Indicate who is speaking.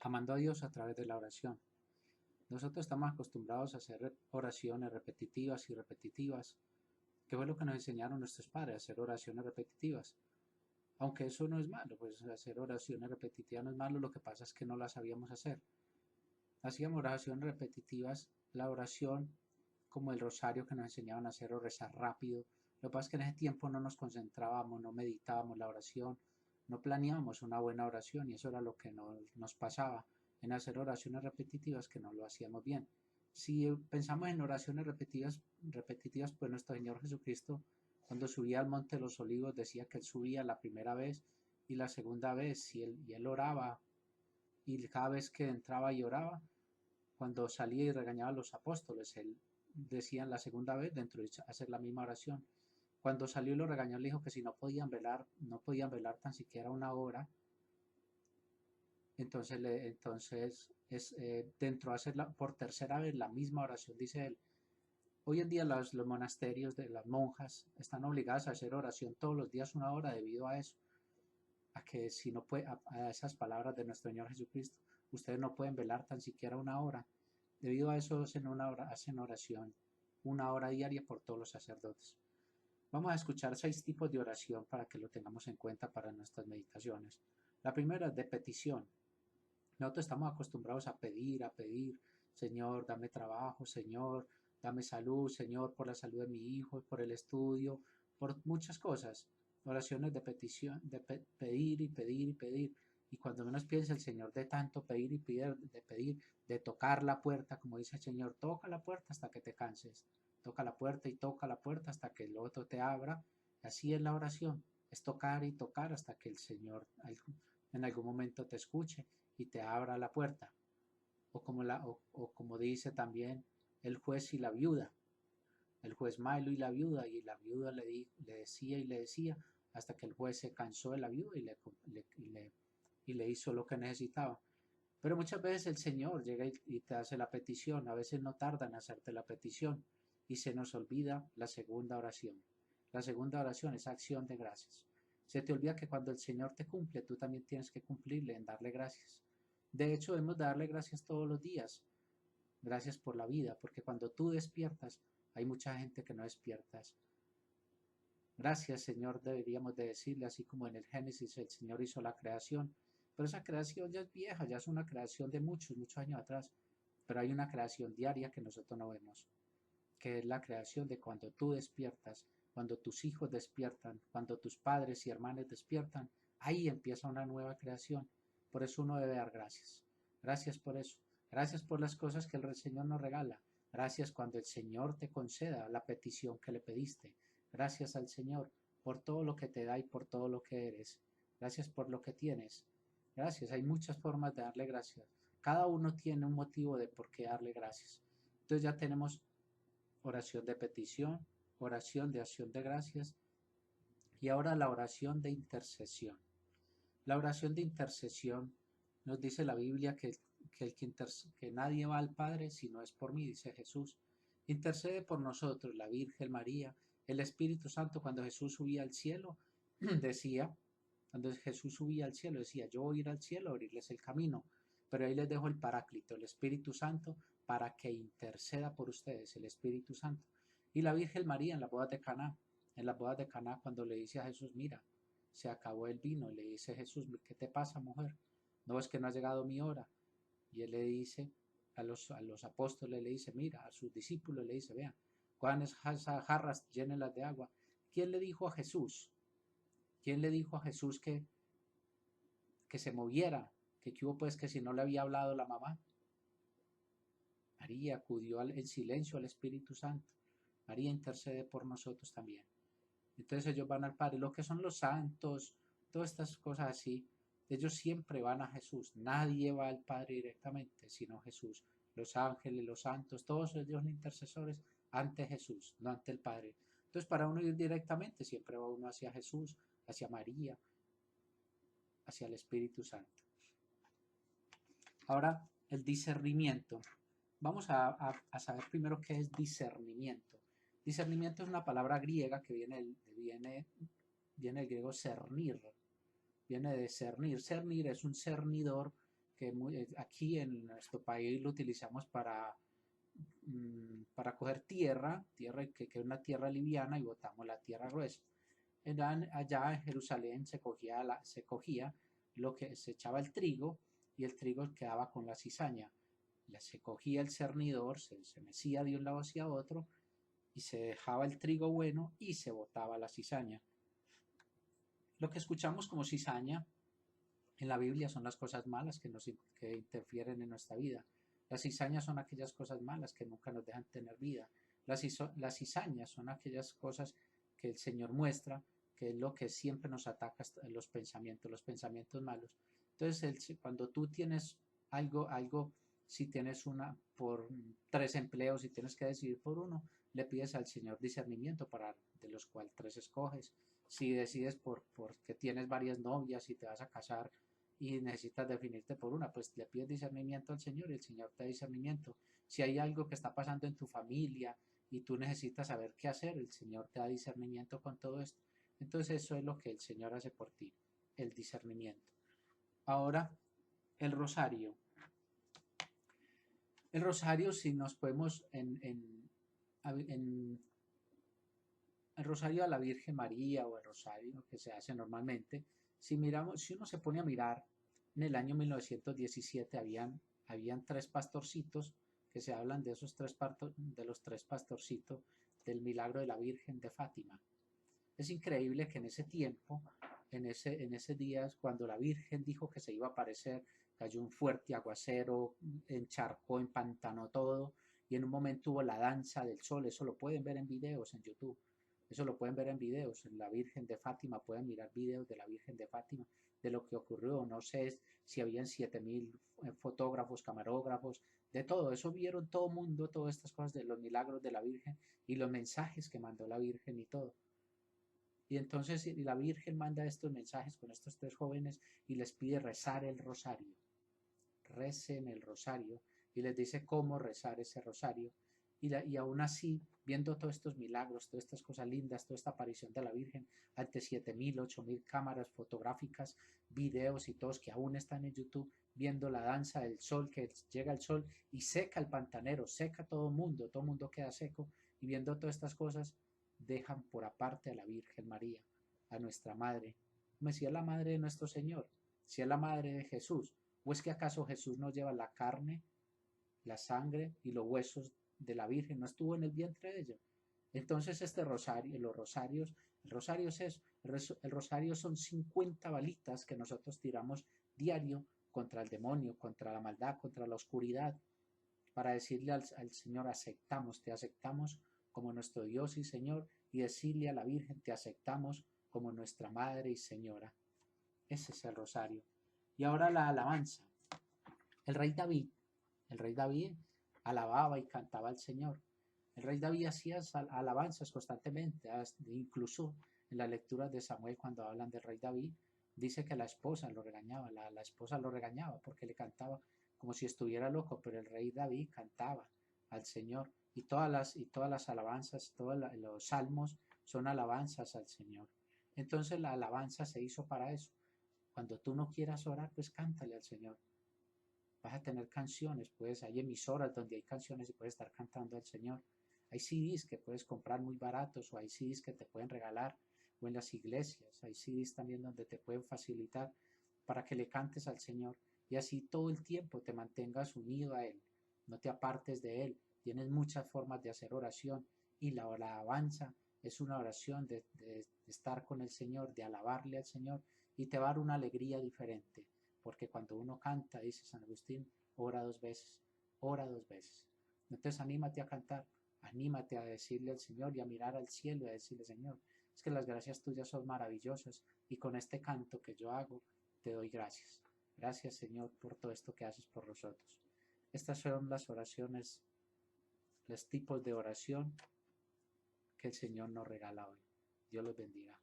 Speaker 1: amando a Dios a través de la oración. Nosotros estamos acostumbrados a hacer oraciones repetitivas y repetitivas, que fue lo que nos enseñaron nuestros padres, a hacer oraciones repetitivas. Aunque eso no es malo, pues hacer oraciones repetitivas no es malo, lo que pasa es que no las sabíamos hacer. Hacíamos oraciones repetitivas, la oración como el rosario que nos enseñaban a hacer o rezar rápido. Lo que pasa es que en ese tiempo no nos concentrábamos, no meditábamos la oración, no planeábamos una buena oración y eso era lo que nos pasaba en hacer oraciones repetitivas que no lo hacíamos bien. Si pensamos en oraciones repetitivas, pues nuestro Señor Jesucristo, cuando subía al Monte de los Olivos, decía que Él subía la primera vez y la segunda vez, y él oraba, y cada vez que entraba y oraba, cuando salía y regañaba a los apóstoles, Él decía la segunda vez dentro de hacer la misma oración. Cuando salió y lo regañó, le dijo que si no podían velar tan siquiera una hora. Entonces dentro de hacer por tercera vez la misma oración, dice él. Hoy en día los monasterios de las monjas están obligadas a hacer oración todos los días una hora debido a eso, a que si no puede, a esas palabras de nuestro Señor Jesucristo, ustedes no pueden velar tan siquiera una hora. Debido a eso hacen oración una hora diaria por todos los sacerdotes. Vamos a escuchar 6 tipos de oración para que lo tengamos en cuenta para nuestras meditaciones. La primera es de petición. Nosotros estamos acostumbrados a pedir, Señor, dame trabajo, Señor, dame salud, Señor, por la salud de mi hijo, por el estudio, por muchas cosas. Oraciones de petición, de pedir y pedir y pedir. Y cuando menos piensa el Señor de tanto pedir y pedir, de tocar la puerta, como dice el Señor, toca la puerta hasta que te canses. Toca la puerta y toca la puerta hasta que el otro te abra. Así es la oración, es tocar y tocar hasta que el Señor en algún momento te escuche y te abra la puerta. O como dice también el juez y la viuda, el juez Milo y la viuda le decía y le decía hasta que el juez se cansó de la viuda y le hizo lo que necesitaba. Pero muchas veces el Señor llega y te hace la petición, a veces no tarda en hacerte la petición y se nos olvida la segunda oración. La segunda oración es acción de gracias. Se te olvida que cuando el Señor te cumple, tú también tienes que cumplirle en darle gracias. De hecho, debemos darle gracias todos los días. Gracias por la vida, porque cuando tú despiertas, hay mucha gente que no despiertas. Gracias, Señor, deberíamos de decirle, así como en el Génesis el Señor hizo la creación. Pero esa creación ya es vieja, ya es una creación de muchos años atrás. Pero hay una creación diaria que nosotros no vemos, que es la creación de cuando tú despiertas, cuando tus hijos despiertan, cuando tus padres y hermanos despiertan. Ahí empieza una nueva creación. Por eso uno debe dar gracias. Gracias por eso. Gracias por las cosas que el Señor nos regala. Gracias cuando el Señor te conceda la petición que le pediste. Gracias al Señor por todo lo que te da y por todo lo que eres. Gracias por lo que tienes. Gracias. Hay muchas formas de darle gracias. Cada uno tiene un motivo de por qué darle gracias. Entonces ya tenemos oración de petición, oración de acción de gracias y ahora la oración de intercesión. La oración de intercesión nos dice la Biblia que nadie va al Padre si no es por mí, dice Jesús. Intercede por nosotros la Virgen María, el Espíritu Santo. Cuando Jesús subía al cielo, decía, yo voy a ir al cielo a abrirles el camino, pero ahí les dejo el Paráclito, el Espíritu Santo, para que interceda por ustedes, el Espíritu Santo. Y la Virgen María en las bodas de Caná, cuando le dice a Jesús, mira, se acabó el vino, y le dice Jesús, ¿qué te pasa, mujer? No es que no ha llegado mi hora. Y él le dice a los apóstoles, le dice, mira, a sus discípulos le dice, vean, cojan esas jarras, llénenlas de agua. ¿Quién le dijo a Jesús? ¿Quién le dijo a Jesús que se moviera? Que hubo pues que si no le había hablado la mamá. María acudió en silencio al Espíritu Santo. María intercede por nosotros también. Entonces ellos van al Padre. Lo que son los santos, todas estas cosas así, ellos siempre van a Jesús. Nadie va al Padre directamente, sino Jesús. Los ángeles, los santos, todos ellos son intercesores ante Jesús, no ante el Padre. Entonces para uno ir directamente, siempre va uno hacia Jesús, hacia María, hacia el Espíritu Santo. Ahora, el discernimiento. Vamos a saber primero qué es discernimiento. Discernimiento es una palabra griega que viene del griego cernir. Viene de cernir. Cernir es un cernidor aquí en nuestro país lo utilizamos para coger tierra que es una tierra liviana y botamos la tierra gruesa. Allá en Jerusalén se cogía lo que se echaba el trigo y el trigo quedaba con la cizaña. Se cogía el cernidor, se mecía de un lado hacia otro y se dejaba el trigo bueno y se botaba la cizaña. Lo que escuchamos como cizaña en la Biblia son las cosas malas que interfieren en nuestra vida. Las cizañas son aquellas cosas malas que nunca nos dejan tener vida. Las cizañas son aquellas cosas que el Señor muestra, que es lo que siempre nos ataca, los pensamientos malos. Entonces, cuando tú tienes algo, si tienes por 3 empleos y tienes que decidir por uno, le pides al Señor discernimiento de los cuales 3 escoges. Si decides porque tienes varias novias y te vas a casar y necesitas definirte por una, pues le pides discernimiento al Señor y el Señor te da discernimiento. Si hay algo que está pasando en tu familia y tú necesitas saber qué hacer, el Señor te da discernimiento con todo esto. Entonces eso es lo que el Señor hace por ti, el discernimiento. Ahora, el rosario. El rosario, si nos podemos el rosario a la Virgen María o el rosario que se hace normalmente, si uno se pone a mirar, en el año 1917 habían 3 pastorcitos que se hablan de los 3 pastorcitos del milagro de la Virgen de Fátima. Es increíble que en ese tiempo, en ese día, cuando la Virgen dijo que se iba a aparecer, cayó un fuerte aguacero, encharcó, empantanó todo, y en un momento hubo la danza del sol. Eso lo pueden ver en videos en YouTube. Eso lo pueden ver en videos, en la Virgen de Fátima, pueden mirar videos de la Virgen de Fátima, de lo que ocurrió. No sé si habían 7000 fotógrafos, camarógrafos, de todo. Eso vieron todo el mundo, todas estas cosas de los milagros de la Virgen y los mensajes que mandó la Virgen y todo. Y entonces la Virgen manda estos mensajes con estos 3 jóvenes y les pide rezar el rosario. Recen el rosario y les dice cómo rezar ese rosario. Y aún así, viendo todos estos milagros, todas estas cosas lindas, toda esta aparición de la Virgen ante 7000, 8000 cámaras fotográficas, videos y todos que aún están en YouTube, viendo la danza del sol, que llega el sol y seca el pantanero, seca todo el mundo queda seco, y viendo todas estas cosas, dejan por aparte a la Virgen María, a nuestra Madre. Como si es la Madre de nuestro Señor, si es la Madre de Jesús, o es que acaso Jesús no lleva la carne, la sangre y los huesos de la Virgen, no estuvo en el vientre de ella. Entonces el rosario es eso, el rosario son 50 balitas que nosotros tiramos diario contra el demonio, contra la maldad, contra la oscuridad, para decirle al Señor, te aceptamos como nuestro Dios y Señor, y decirle a la Virgen, te aceptamos como nuestra Madre y Señora. Ese es el rosario. Y ahora la alabanza. El rey David alababa y cantaba al Señor. El rey David hacía alabanzas constantemente, incluso en las lecturas de Samuel cuando hablan del rey David, dice que la esposa lo regañaba, la esposa lo regañaba porque le cantaba como si estuviera loco, pero el rey David cantaba al Señor y todas las alabanzas, todos los salmos son alabanzas al Señor. Entonces la alabanza se hizo para eso. Cuando tú no quieras orar, pues cántale al Señor. Vas a tener canciones, hay emisoras donde hay canciones y puedes estar cantando al Señor. Hay CDs que puedes comprar muy baratos o hay CDs que te pueden regalar o en las iglesias. Hay CDs también donde te pueden facilitar para que le cantes al Señor y así todo el tiempo te mantengas unido a Él. No te apartes de Él. Tienes muchas formas de hacer oración y la alabanza es una oración de estar con el Señor, de alabarle al Señor y te va a dar una alegría diferente. Porque cuando uno canta, dice San Agustín, ora 2 veces, ora 2 veces. Entonces anímate a cantar, anímate a decirle al Señor y a mirar al cielo y a decirle, Señor, es que las gracias tuyas son maravillosas y con este canto que yo hago, te doy gracias. Gracias, Señor, por todo esto que haces por nosotros. Estas son las oraciones, los tipos de oración que el Señor nos regala hoy. Dios los bendiga.